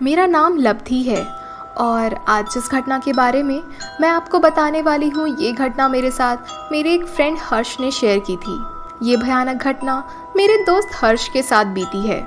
मेरा नाम लब्धि है और आज जिस घटना के बारे में मैं आपको बताने वाली हूँ, ये घटना मेरे साथ मेरे एक फ्रेंड हर्ष ने शेयर की थी। ये भयानक घटना मेरे दोस्त हर्ष के साथ बीती है।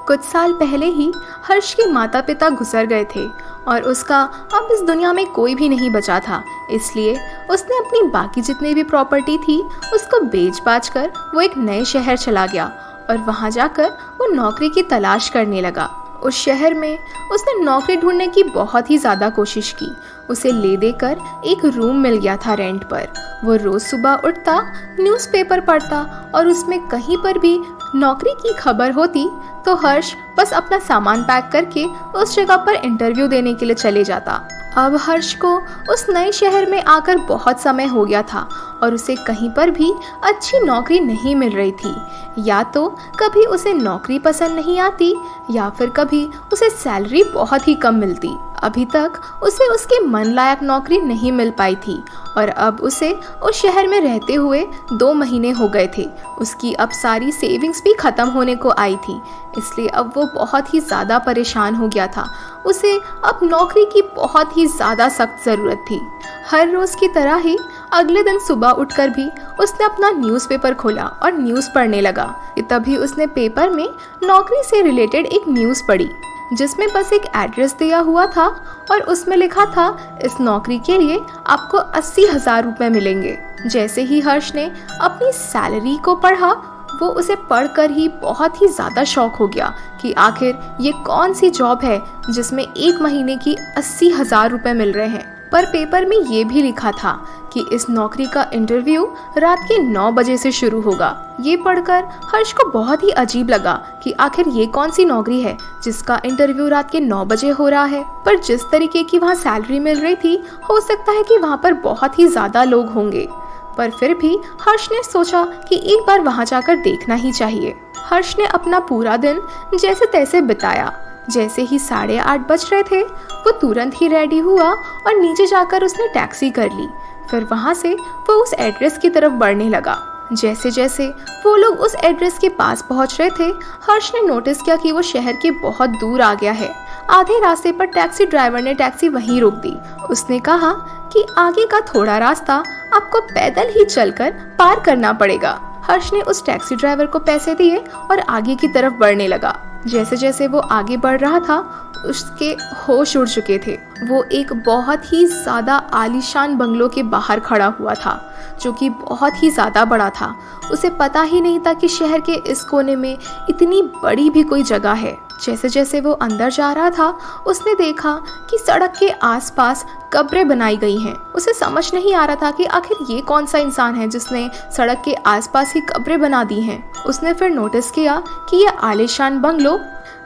कुछ साल पहले ही हर्ष के माता पिता गुजर गए थे और उसका अब इस दुनिया में कोई भी नहीं बचा था। इसलिए उसने अपनी बाकी जितनी भी प्रॉपर्टी थी उसको बेच बाच कर वो एक नए शहर चला गया और वहाँ जाकर वो नौकरी की तलाश करने लगा। उस शहर में उसने नौकरी ढूंढने की बहुत ही ज़्यादा कोशिश की। उसे ले देकर एक रूम मिल गया था रेंट पर। वो रोज़ सुबह उठता, न्यूज़पेपर पढ़ता और उसमें कहीं पर भी नौकरी की खबर होती तो हर्ष बस अपना सामान पैक करके उस जगह पर इंटरव्यू देने के लिए चले जाता। अब हर्ष को उस नए शहर में आकर बहुत समय हो गया था और उसे कहीं पर भी अच्छी नौकरी नहीं मिल रही थी। या तो कभी उसे नौकरी पसंद नहीं आती या फिर कभी उसे सैलरी बहुत ही कम मिलती। अभी तक उसे उसके मन लायक नौकरी नहीं मिल पाई थी और अब उसे उस शहर में रहते हुए 2 महीने हो गए थे। उसकी अब सारी सेविंग्स भी ख़त्म होने को आई थी, इसलिए अब वो बहुत ही ज़्यादा परेशान हो गया था। उसे अब नौकरी की बहुत ही ज़्यादा सख्त ज़रूरत थी। हर रोज़ की तरह ही अगले दिन सुबह उठकर भी उसने अपना न्यूज़पेपर खोला और न्यूज़ पढ़ने लगा। तभी उसने पेपर में नौकरी से रिलेटेड एक न्यूज़ पढ़ी जिसमें बस एक एड्रेस दिया हुआ था और उसमें लिखा था इस नौकरी के लिए आपको 80,000 रुपये मिलेंगे। जैसे ही हर्ष ने अपनी सैलरी को पढ़ा वो उसे पढ़कर ही बहुत ही ज़्यादा शॉक हो गया कि आखिर ये कौन सी जॉब है जिसमें 1 महीने की 80,000 रुपये मिल रहे हैं। पर पेपर में ये भी लिखा था कि इस नौकरी का इंटरव्यू रात के 9 बजे से शुरू होगा। ये पढ़कर हर्ष को बहुत ही अजीब लगा कि आखिर ये कौन सी नौकरी है जिसका इंटरव्यू रात के 9 बजे हो रहा है। पर जिस तरीके की वहाँ सैलरी मिल रही थी हो सकता है कि वहाँ पर बहुत ही ज़्यादा लोग होंगे। पर फिर भी हर्ष ने सोचा कि एक बार वहाँ जाकर देखना ही चाहिए। हर्ष ने अपना पूरा दिन जैसे तैसे बिताया। जैसे ही 8:30 बज रहे थे वो तुरंत ही रेडी हुआ और नीचे जाकर उसने टैक्सी कर ली। फिर वहाँ से वो उस एड्रेस की तरफ बढ़ने लगा। जैसे जैसे वो लोग उस एड्रेस के पास पहुँच रहे थे हर्ष ने नोटिस किया कि वो शहर के बहुत दूर आ गया है। आधे रास्ते पर टैक्सी ड्राइवर ने टैक्सी वहीं रोक दी। उसने कहा कि आगे का थोड़ा रास्ता आपको पैदल ही चलकर पार करना पड़ेगा। हर्ष ने उस टैक्सी ड्राइवर को पैसे दिए और आगे की तरफ बढ़ने लगा। जैसे जैसे वो आगे बढ़ रहा था उसके होश उड़ चुके थे। वो एक बहुत ही ज़्यादा आलीशान बंगलो के बाहर खड़ा हुआ था जो कि बहुत ही ज़्यादा बड़ा था। उसे पता ही नहीं था कि शहर के इस कोने में इतनी बड़ी भी कोई जगह है। जैसे जैसे वो अंदर जा रहा था उसने देखा कि सड़क के आसपास कब्रें बनाई गई हैं। उसे समझ नहीं आ रहा था कि आखिर ये कौन सा इंसान है जिसने सड़क के आसपास ही कब्रें बना दी हैं। उसने फिर नोटिस किया कि ये आलीशान बंगलो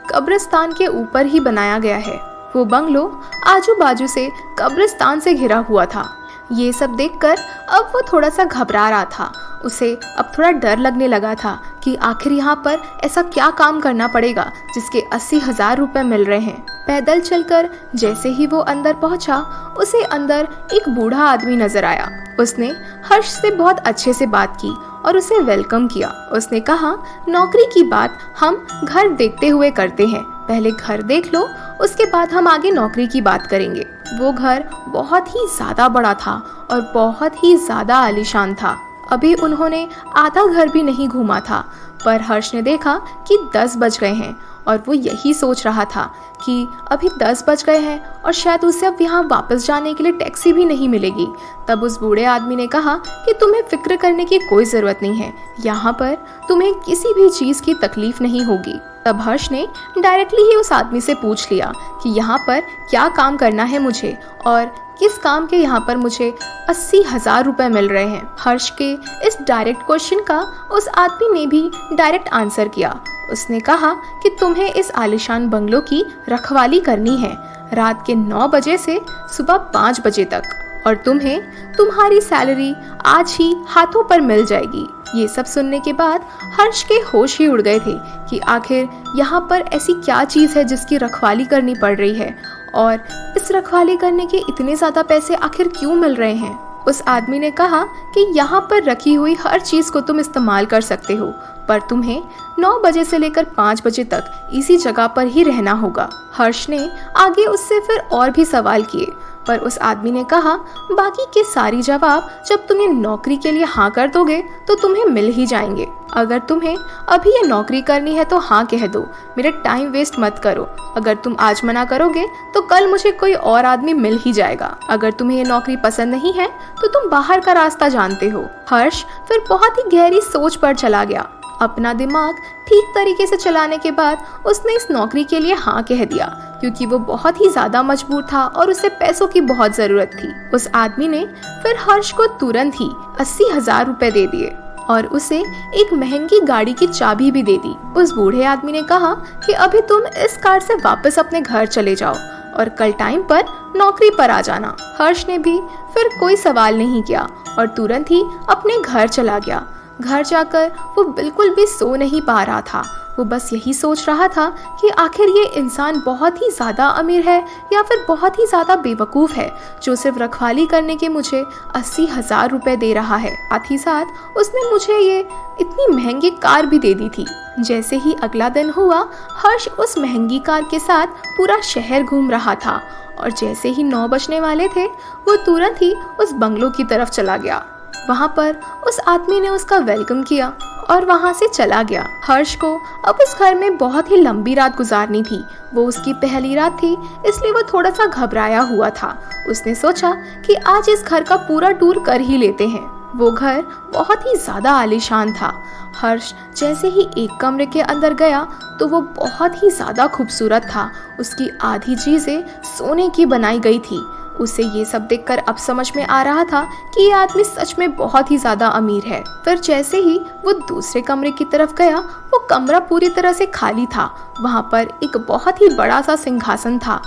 कब्रिस्तान के ऊपर ही बनाया गया है। वो बंगलो आजू बाजू से कब्रिस्तान से घिरा हुआ था। ये सब देखकर अब वो थोड़ा सा घबरा रहा था। उसे अब थोड़ा डर लगने लगा था कि आखिर यहाँ पर ऐसा क्या काम करना पड़ेगा जिसके 80,000 रुपये मिल रहे हैं। पैदल चलकर जैसे ही वो अंदर पहुँचा उसे अंदर एक बूढ़ा आदमी नजर आया। उसने हर्ष से बहुत अच्छे से बात की और उसे वेलकम किया। उसने कहा नौकरी की बात हम घर देखते हुए करते हैं, पहले घर देख लो उसके बाद हम आगे नौकरी की बात करेंगे। वो घर बहुत ही ज़्यादा बड़ा था और बहुत ही ज़्यादा आलीशान था। अभी उन्होंने आधा घर भी नहीं घूमा था पर हर्ष ने देखा कि 10 बज गए हैं और वो यही सोच रहा था कि अभी 10 बज गए हैं और शायद उसे अब यहाँ वापस जाने के लिए टैक्सी भी नहीं मिलेगी। तब उस बूढ़े आदमी ने कहा कि तुम्हें फिक्र करने की कोई ज़रूरत नहीं है, यहाँ पर तुम्हें किसी भी चीज़ की तकलीफ नहीं होगी। तब हर्ष ने डायरेक्टली ही उस आदमी से पूछ लिया कि यहाँ पर क्या काम करना है मुझे और किस काम के यहाँ पर मुझे 80,000 रुपये मिल रहे हैं। हर्ष के इस डायरेक्ट क्वेश्चन का उस आदमी ने भी डायरेक्ट आंसर किया। उसने कहा कि तुम्हें इस आलीशान बंगलों की रखवाली करनी है रात के 9 बजे से सुबह 5 बजे तक और तुम्हें तुम्हारी सैलरी आज ही हाथों पर मिल जाएगी। ये सब सुनने के बाद हर्ष के होश ही उड़ गए थे कि आखिर यहाँ पर ऐसी क्या चीज़ है जिसकी रखवाली करनी पड़ रही है और इस रखवाली करने के इतने ज़्यादा पैसे आखिर क्यों मिल रहे हैं। उस आदमी ने कहा कि यहाँ पर रखी हुई हर चीज़ को तुम इस्तेमाल कर सकते हो, पर तुम्हें 9 बजे से लेकर 5 बजे तक इसी जगह पर ही रहना होगा। हर्ष ने आगे उससे फिर और भी सवाल किए, पर उस आदमी ने कहा बाकी के सारी जवाब जब तुम ये नौकरी के लिए हाँ कर दोगे तो तुम्हें मिल ही जाएंगे। अगर तुम्हें अभी ये नौकरी करनी है तो हाँ कह दो, मेरा टाइम वेस्ट मत करो। अगर तुम आज मना करोगे तो कल मुझे कोई और आदमी मिल ही जाएगा। अगर तुम्हें ये नौकरी पसंद नहीं है तो तुम बाहर का रास्ता जानते हो। हर्ष फिर बहुत ही गहरी सोच पर चला गया। अपना दिमाग ठीक तरीके से चलाने के बाद उसने इस नौकरी के लिए हाँ कह दिया, क्योंकि वो बहुत ही ज्यादा मजबूर था और उसे पैसों की बहुत जरूरत थी। उस आदमी ने फिर हर्ष को तुरंत ही 80,000 रुपए दे दिए और उसे एक महंगी गाड़ी की चाबी भी दे दी। उस बूढ़े आदमी ने कहा कि अभी तुम इस कार से वापस अपने घर चले जाओ और कल टाइम पर नौकरी पर आ जाना। हर्ष ने भी फिर कोई सवाल नहीं किया और तुरंत ही अपने घर चला गया। घर जाकर वो बिल्कुल भी सो नहीं पा रहा था। वो बस यही सोच रहा था कि आखिर ये इंसान बहुत ही ज़्यादा अमीर है या फिर बहुत ही ज़्यादा बेवकूफ़ है जो सिर्फ रखवाली करने के मुझे 80,000 रुपए दे रहा है। साथ ही साथ उसने मुझे ये इतनी महंगी कार भी दे दी थी। जैसे ही अगला दिन हुआ, हर्ष उस महंगी कार के साथ पूरा शहर घूम रहा था और जैसे ही 9 बजने वाले थे वो तुरंत ही उस बंगलो की तरफ चला गया। वहाँ पर उस आदमी ने उसका वेलकम किया और वहाँ से चला गया। हर्ष को अब उस घर में बहुत ही लंबी रात गुजारनी थी। वो उसकी पहली रात थी, इसलिए वो थोड़ा सा घबराया हुआ था। उसने सोचा कि आज इस घर का पूरा टूर कर ही लेते हैं। वो घर बहुत ही ज्यादा आलीशान था। हर्ष जैसे ही एक कमरे के अंदर गया तो वो बहुत ही ज्यादा खूबसूरत था। उसकी आधी चीजें सोने की बनाई गई थी। उसे ये सब देखकर अब समझ में आ रहा था कि ये आदमी सच में बहुत ही ज्यादा अमीर है। फिर जैसे ही वो दूसरे कमरे की तरफ गया, वो कमरा पूरी तरह से खाली था। वहाँ पर एक बहुत ही बड़ा सा सिंहासन था,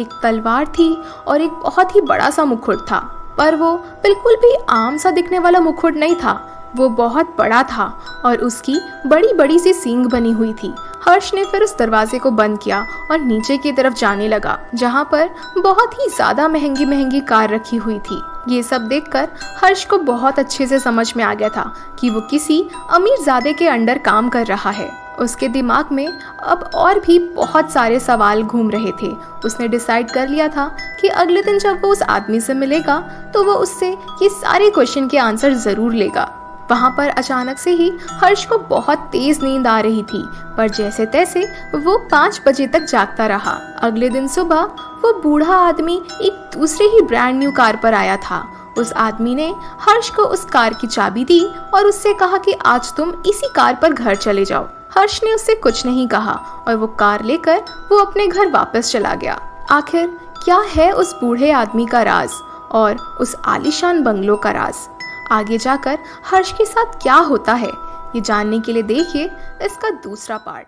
एक तलवार थी और एक बहुत ही बड़ा सा मुकुट था। पर वो बिल्कुल भी आम सा दिखने वाला मुकुट नहीं था, वो बहुत बड़ा था और उसकी बड़ी बड़ी सी सींग बनी हुई थी। हर्ष ने फिर उस दरवाजे को बंद किया और नीचे की तरफ जाने लगा, जहाँ पर बहुत ही ज्यादा महंगी महंगी कार रखी हुई थी। ये सब देखकर हर्ष को बहुत अच्छे से समझ में आ गया था कि वो किसी अमीरजादे के अंडर काम कर रहा है। उसके दिमाग में अब और भी बहुत सारे सवाल घूम रहे थे। उसने डिसाइड कर लिया था कि अगले दिन जब वो उस आदमी से मिलेगा तो वो उससे ये सारे क्वेश्चन के आंसर जरूर लेगा। वहाँ पर अचानक से ही हर्ष को बहुत तेज नींद आ रही थी, पर जैसे तैसे वो 5 बजे तक जागता रहा। अगले दिन सुबह वो बूढ़ा आदमी एक दूसरे ही ब्रांड न्यू कार पर आया था। उस आदमी ने हर्ष को उस कार की चाबी दी और उससे कहा कि आज तुम इसी कार पर घर चले जाओ। हर्ष ने उससे कुछ नहीं कहा और वो कार लेकर वो अपने घर वापस चला गया। आखिर क्या है उस बूढ़े आदमी का राज और उस आलीशान बंगलों का राज? आगे जाकर हर्ष के साथ क्या होता है, ये जानने के लिए देखिए इसका दूसरा पार्ट।